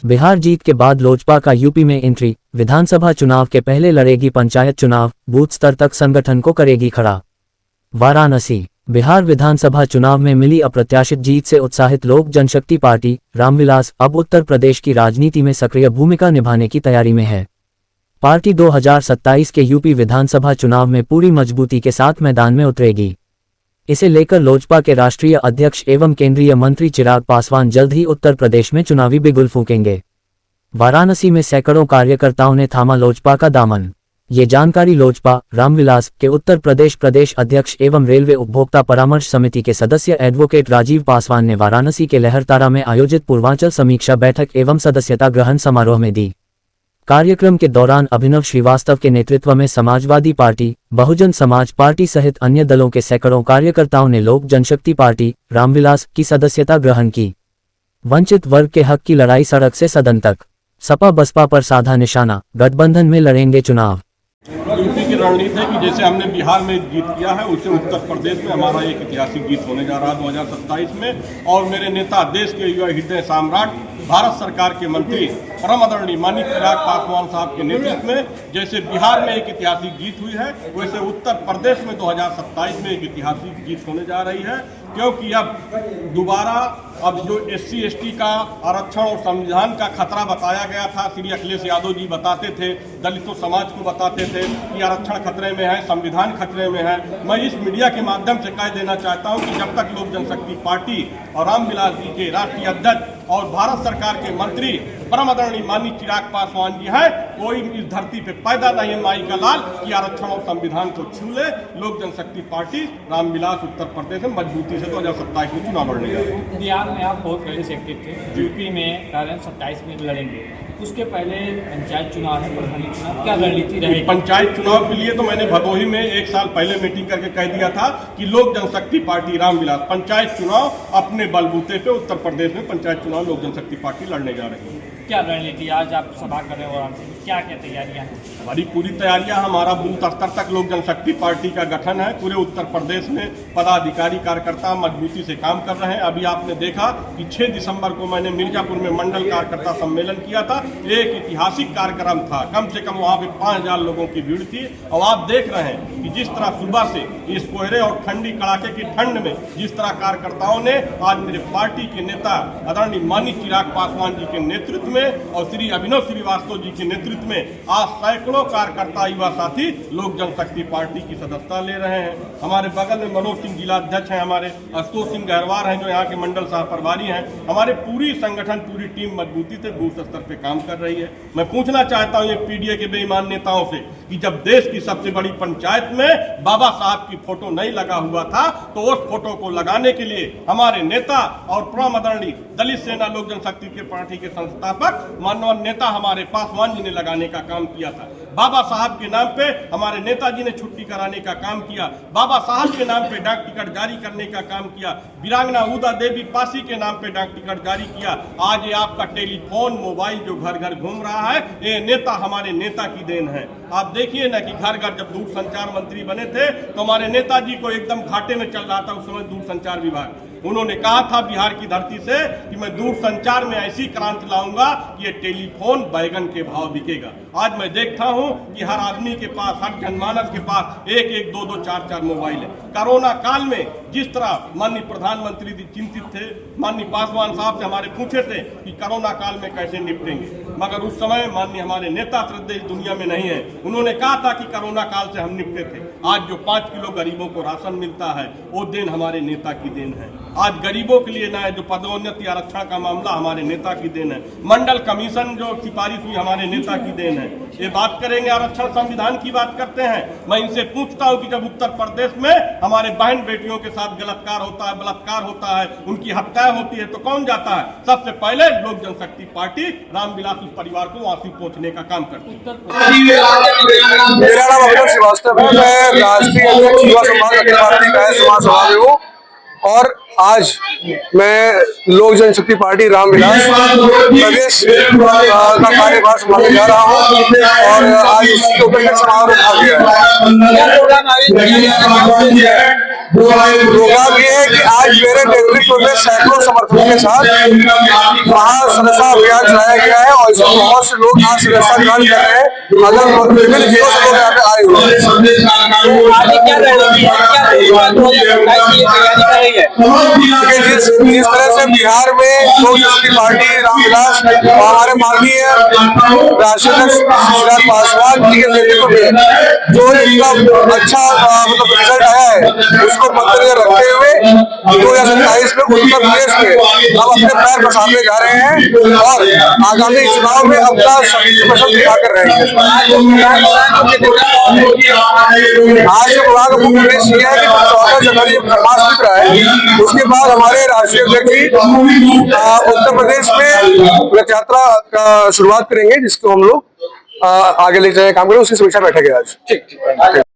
बिहार जीत के बाद लोजपा का यूपी में एंट्री, विधानसभा चुनाव के पहले लड़ेगी पंचायत चुनाव, बूथ स्तर तक संगठन को करेगी खड़ा। वाराणसी। बिहार विधानसभा चुनाव में मिली अप्रत्याशित जीत से उत्साहित लोक जनशक्ति पार्टी रामविलास अब उत्तर प्रदेश की राजनीति में सक्रिय भूमिका निभाने की तैयारी में है। पार्टी 2027 के यूपी विधानसभा चुनाव में पूरी मजबूती के साथ मैदान में उतरेगी। इसे लेकर लोजपा के राष्ट्रीय अध्यक्ष एवं केंद्रीय मंत्री चिराग पासवान जल्द ही उत्तर प्रदेश में चुनावी बिगुल फूंकेंगे। वाराणसी में सैकड़ों कार्यकर्ताओं ने थामा लोजपा का दामन। ये जानकारी लोजपा रामविलास के उत्तर प्रदेश अध्यक्ष एवं रेलवे उपभोक्ता परामर्श समिति के सदस्य एडवोकेट राजीव पासवान ने वाराणसी के लहरतारा में आयोजित पूर्वांचल समीक्षा बैठक एवं सदस्यता ग्रहण समारोह में दी। कार्यक्रम के दौरान अभिनव श्रीवास्तव के नेतृत्व में समाजवादी पार्टी, बहुजन समाज पार्टी सहित अन्य दलों के सैकड़ों कार्यकर्ताओं ने लोक जनशक्ति पार्टी रामविलास की सदस्यता ग्रहण की। वंचित वर्ग के हक की लड़ाई सड़क से सदन तक, सपा बसपा पर साधा निशाना, गठबंधन में लड़ेंगे चुनाव। यूपी की रणनीति है कि जैसे हमने बिहार में जीत किया है उसे उत्तर प्रदेश में हमारा एक ऐतिहासिक जीत होने जा रहा है 2027 में। और मेरे नेता, देश के युवा हृदय सम्राट, भारत सरकार के मंत्री परम आदरणीय माननीय चिराग पासवान साहब के नेतृत्व में जैसे बिहार में एक ऐतिहासिक जीत हुई है, वैसे उत्तर प्रदेश में 2027 में एक ऐतिहासिक जीत होने जा रही है। क्योंकि अब दोबारा अब जो SC ST का आरक्षण और संविधान का खतरा बताया गया था, श्री अखिलेश यादव जी बताते थे, दलितों समाज को बताते थे कि आरक्षण खतरे में है, संविधान खतरे में है। मैं इस मीडिया के माध्यम से कह देना चाहता हूं कि जब तक लोक जनशक्ति पार्टी और रामविलास जी के राष्ट्रीय अध्यक्ष और भारत सरकार के मंत्री परम आदरणीय माननीय चिराग पासवान जी है, कोई इस धरती पे पैदा नहीं है माई का लाल कि आरक्षण और संविधान को छू ले। लोक जनशक्ति पार्टी रामविलास उत्तर प्रदेश में मजबूती से 2027 में चुनाव लड़ने जा रही है। बिहार में आप बहुत पहले से एक्टिव थे, यूपी में 27 में लड़ेंगे, उसके पहले पंचायत चुनाव है, प्रधानी चुनाव, क्या रणनीति रहेगी? पंचायत चुनाव के लिए तो मैंने भदोही में 1 साल पहले मीटिंग करके कह दिया था कि लोक जनशक्ति पार्टी रामविलास पंचायत चुनाव अपने बलबूते पे उत्तर प्रदेश में पंचायत चुनाव लोक जनशक्ति पार्टी लड़ने जा रही है। क्या रणनीति आज आप सभा कर रहे हो वाराणसी में, क्या क्या तैयारियां हैं? हमारी पूरी तैयारियां, हमारा बूथ स्तर तक लोक जनशक्ति पार्टी का गठन है। पूरे उत्तर प्रदेश में पदाधिकारी कार्यकर्ता मजबूती से काम कर रहे हैं। अभी आपने देखा कि 6 दिसंबर को मैंने मिर्जापुर में मंडल कार्यकर्ता सम्मेलन किया था। एक ऐतिहासिक कार्यक्रम था, कम से कम वहाँ पे 5000 लोगों की भीड़ थी। और आप देख रहे हैं कि जिस तरह सुबह से इस कोहरे और ठंडी कड़ाके की ठंड में जिस तरह कार्यकर्ताओं ने आज मेरे पार्टी के नेता आदरणीय माननीय चिराग पासवान जी के नेतृत्व और श्री अभिनव श्रीवास्तव जी के नेतृत्व में आज सैकड़ों कार्यकर्ता युवा साथी लोक जनशक्ति पार्टी की सदस्यता ले रहे हैं। हमारे बगल में मनोज सिंह जिला अध्यक्ष हैं, हमारे आशुतोष सिंह गहरवार हैं जो यहाँ के मंडल सह प्रभारी हैं। हमारे पूरी संगठन, पूरी टीम मजबूती से बूथ स्तर पे काम कर रही है। मैं पूछना चाहता हूँ ये PDA के बेईमान नेताओं से कि जब देश की सबसे बड़ी पंचायत में बाबा साहब की फोटो नहीं लगा हुआ था तो उस फोटो को लगाने के लिए हमारे नेता और परम आदरणीय दलित सेना लोक जनशक्ति के पार्टी के संस्थापक माननीय नेता हमारे पासवान जी ने लगाने का काम किया था। बाबा साहब के नाम पे हमारे नेताजी ने छुट्टी कराने का काम किया। बाबा साहब के नाम पे डाक टिकट जारी करने का काम किया। वीरांगना उदा देवी पासी के नाम पे डाक टिकट जारी किया। आज ये आपका टेलीफोन मोबाइल जो घर घर घूम रहा है, ये नेता हमारे नेता की देन है। आप देखिए ना कि घर घर जब दूरसंचार मंत्री बने थे तो हमारे नेताजी को एकदम घाटे में चल रहा था उस समय दूरसंचार विभाग। उन्होंने कहा था बिहार की धरती से कि मैं दूरसंचार में ऐसी क्रांति लाऊंगा कि ये टेलीफोन बैगन के भाव बिकेगा। आज मैं देखता हूं कि हर आदमी के पास, हर जनमानस के पास 1-1, 2-2, 4-4 मोबाइल है। कोरोना काल में जिस तरह माननीय प्रधानमंत्री जी चिंतित थे, माननीय पासवान साहब से हमारे पूछे थे कि कोरोना काल में कैसे निपटेंगे, मगर उस समय माननीय हमारे नेता श्रद्धेय दुनिया में नहीं है। उन्होंने कहा था कि कोरोना काल से हम निपटे थे। आज जो 5 किलो गरीबों को राशन मिलता है वो देन हमारे नेता की देन है। आज गरीबों के लिए ना है जो पदोन्नति आरक्षण का मामला हमारे नेता की देन है। मंडल कमीशन जो सिफारिश हुई हमारे नेता की देन है। ये बात करेंगे आरक्षण संविधान की बात करते हैं। मैं इनसे पूछता हूं कि जब उत्तर प्रदेश में हमारे बहन बेटियों के साथ गलतकार होता है, बलात्कार होता है, उनकी हत्या होती है तो कौन जाता है? सबसे पहले लोक जनशक्ति पार्टी रामविलास उस परिवार को वहां से पहुंचने का काम करती है। मेरा नाम अभिनव श्रीवास्तव है, मैं राष्ट्रीय अध्यक्ष युवा समाज अखिल भारतीय कायस्थ समाज सभा में हूँ और आज मैं लोक जनशक्ति पार्टी रामविलास प्रदेश का कार्यभार संभालने जा रहा हूँ और आज इसके ऊपर समारोह रखा गया है। प्रोग्राम ये है कि आज मेरे नेतृत्व में सैकड़ों समर्थकों के साथ महासदस्यता अभियान चलाया गया है और इसमें बहुत से लोग आज सदस्यता ग्रहण कर रहे हैं। अगर विभिन्न जिलों से लोग यहाँ पे आए हुए हैं। आगे क्या रणनीति है, क्या तैयारी कर रही है? देखिए, जिस तरह से बिहार में लोक जनशक्ति पार्टी रामविलास और हमारे माननीय राष्ट्रीय अध्यक्ष चिराग पासवान जी के नेतृत्व में जो इनका अच्छा मतलब रिजल्ट आया है, उसको मद्देनजर रखते हुए 2027 में उत्तर प्रदेश में हम अपने पैर पसारने जा रहे हैं और आगामी चुनाव में अपना शक्ति प्रदर्शन दिखाकर रहेंगे। आज विभाग का मुख्य उद्देश्य यह है कि 14 जनवरी प्रकाश मित्र है, उसके बाद हमारे राष्ट्रीय अध्यक्ष जी उत्तर प्रदेश में रथ यात्रा का शुरुआत करेंगे, जिसको हम लोग आगे ले जाने का काम करें। उसकी समीक्षा बैठक है आज। ठीक।